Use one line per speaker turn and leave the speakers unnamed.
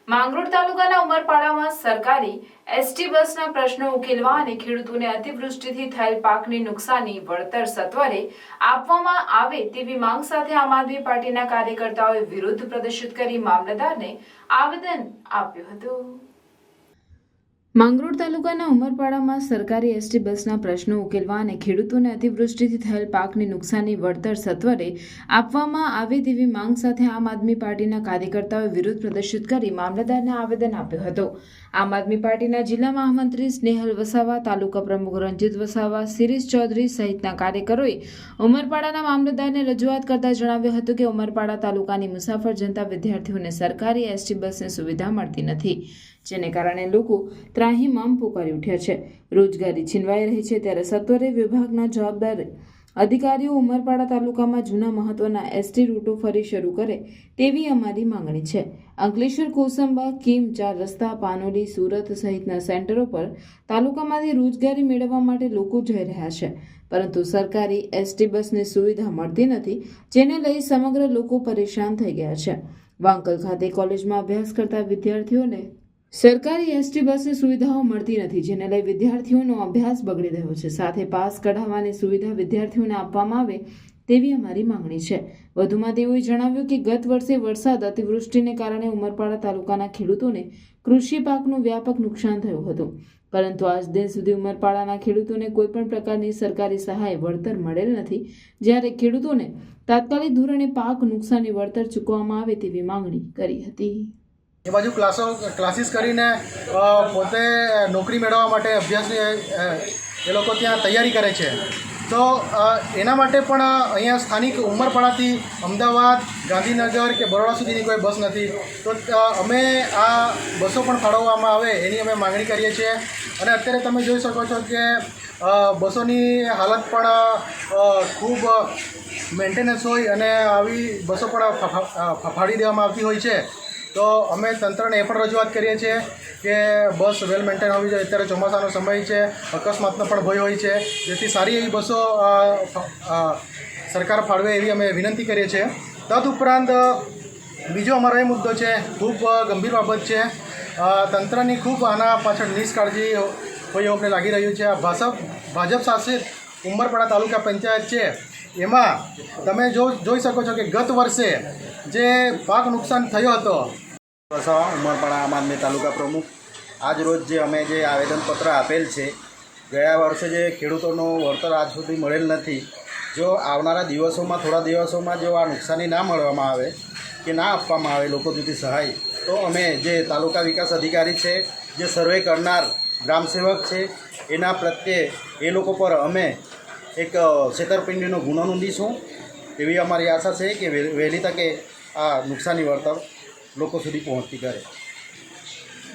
માંગરોળ તાલુકાના ઉમરપાડામાં સરકારી એસટી બસના પ્રશ્નો ઉકેલવા અને ખેડૂતોને અતિવૃષ્ટિથી થયેલ પાકની નુકસાની વળતર સત્વરે આપવામાં આવે તેવી માંગ સાથે આમ આદમી પાર્ટીના કાર્યકર્તાઓએ વિરોધ પ્રદર્શિત કરી મામલતદારને આવેદન આપ્યું હતું। માંગરોળ તાલુકાના ઉમરપાડામાં સરકારી એસટી બસના પ્રશ્નો ઉકેલવા અને ખેડૂતોને અતિવૃષ્ટિથી થયેલ પાકની નુકસાની વળતર સત્વરે આપવામાં આવે તેવી માંગ સાથે આમ આદમી પાર્ટીના કાર્યકર્તાઓએ વિરોધ પ્રદર્શિત કરી મામલતદારને આવેદન આપ્યું હતું। આમ આદમી પાર્ટીના જિલ્લા મહામંત્રી સ્નેહલ વસાવા, તાલુકા પ્રમુખ રંજીત વસાવા, શિરીષ ચૌધરી સહિતના કાર્યકરોએ ઉમરપાડાના મામલતદારને રજૂઆત કરતા જણાવ્યું હતું કે ઉમરપાડા તાલુકાની મુસાફર જનતા વિદ્યાર્થીઓને સરકારી એસટી બસની સુવિધા મળતી નથી, જેને કારણે લોકો ત્રાહિમામ પોકારી ઉઠ્યા છે। રોજગારી છીનવાઈ રહી છે, ત્યારે સત્વરે વિભાગના જવાબદાર અધિકારીઓ ઉમરપાડા તાલુકામાં જૂના મહત્વના એસટી રૂટો ફરી શરૂ કરે તેવી અમારી માંગણી છે। અંકલેશ્વર, કોસંબા, કીમ, 4 રસ્તા, પાનોલી, સુરત સહિતના સેન્ટરો પર તાલુકામાંથી રોજગારી મેળવવા માટે લોકો જઈ રહ્યા છે, પરંતુ સરકારી એસટી બસની સુવિધા મળતી નથી, જેને લઈ સમગ્ર લોકો પરેશાન થઈ ગયા છે। વાંકલ ખાતે કોલેજમાં અભ્યાસ કરતા વિદ્યાર્થીઓને સરકારી એસટી બસની સુવિધાઓ મળતી નથી, જેને લઈ વિદ્યાર્થીઓનો અભ્યાસ બગડી રહ્યો છે। સાથે પાસ કઢાવવાની સુવિધા વિદ્યાર્થીઓને આપવામાં આવે તેવી અમારી માંગણી છે। વધુમાં તેઓએ જણાવ્યું કે ગત વર્ષે વરસાદ અતિવૃષ્ટિને કારણે ઉમરપાડા તાલુકાના ખેડૂતોને કૃષિ પાકનું વ્યાપક નુકસાન થયું હતું, પરંતુ આજ દિન સુધી ઉમરપાડાના ખેડૂતોને કોઈપણ પ્રકારની સરકારી સહાય વળતર મળેલ નથી, જ્યારે ખેડૂતોને તાત્કાલિક ધોરણે પાક નુકસાની વળતર ચૂકવવામાં આવે તેવી માંગણી કરી હતી।
એ બાજુ ક્લાસીસ કરીને પોતે નોકરી મેળવવા માટે અભ્યાસની એ લોકો ત્યાં તૈયારી કરે છે, તો એના માટે પણ અહીંયા સ્થાનિક ઉમરપાડાથી અમદાવાદ, ગાંધીનગર કે બરોડા સુધીની કોઈ બસ નથી, તો અમે આ બસો પણ ફાળવવામાં આવે એની અમે માગણી કરીએ છીએ। અને અત્યારે તમે જોઈ શકો છો કે બસોની હાલત પણ ખૂબ મેન્ટેનન્સ હોય અને આવી બસો પણ ફાડી દેવામાં આવતી હોય છે, તો અમે તંત્રને એ પણ રજૂઆત કરીએ છીએ કે બસ વેલ મેન્ટેન હોવી જોઈએ। અત્યારે ચોમાસાનો સમય છે, અકસ્માતનો પણ ભય હોય છે, જેથી સારી એવી બસો સરકાર ફાળવે એવી અમે વિનંતી કરીએ છીએ। તદુપરાંત બીજો અમારો એ મુદ્દો છે, ખૂબ ગંભીર બાબત છે, તંત્રની ખૂબ આના પાછળ નિષ્કાળજી હોય એવું અમને લાગી રહ્યું છે। આ ભાજપ શાસિત ઉમરપાડા તાલુકા પંચાયત છે, એમાં તમે જોઈ શકો છો કે ગત વર્ષે જે પાક નુકસાન થયો હતો,
ઉમરપાડા આમ આદમી તાલુકા પ્રમુખ, આજ રોજ જે અમે જે આવેદનપત્ર આપેલ છે, ગયા વર્ષે જે ખેડૂતોનો વળતર આજ સુધી મળેલ નથી, જો આવનારા દિવસોમાં થોડા દિવસોમાં જો આ નુકસાની ના મળવામાં આવે કે ના આપવામાં આવે લોકો સુધી સહાય, તો અમે જે તાલુકા વિકાસ અધિકારી છે, જે સર્વે કરનાર ગ્રામસેવક છે, એના પ્રત્યે એ લોકો પર અમે એક છેતરપિંડીનો ગુનો નોંધીશું એવી અમારી આશા છે કે વહેલી તકે આ નુકસાની વળતર લોકો સુધી પહોંચતી કરે।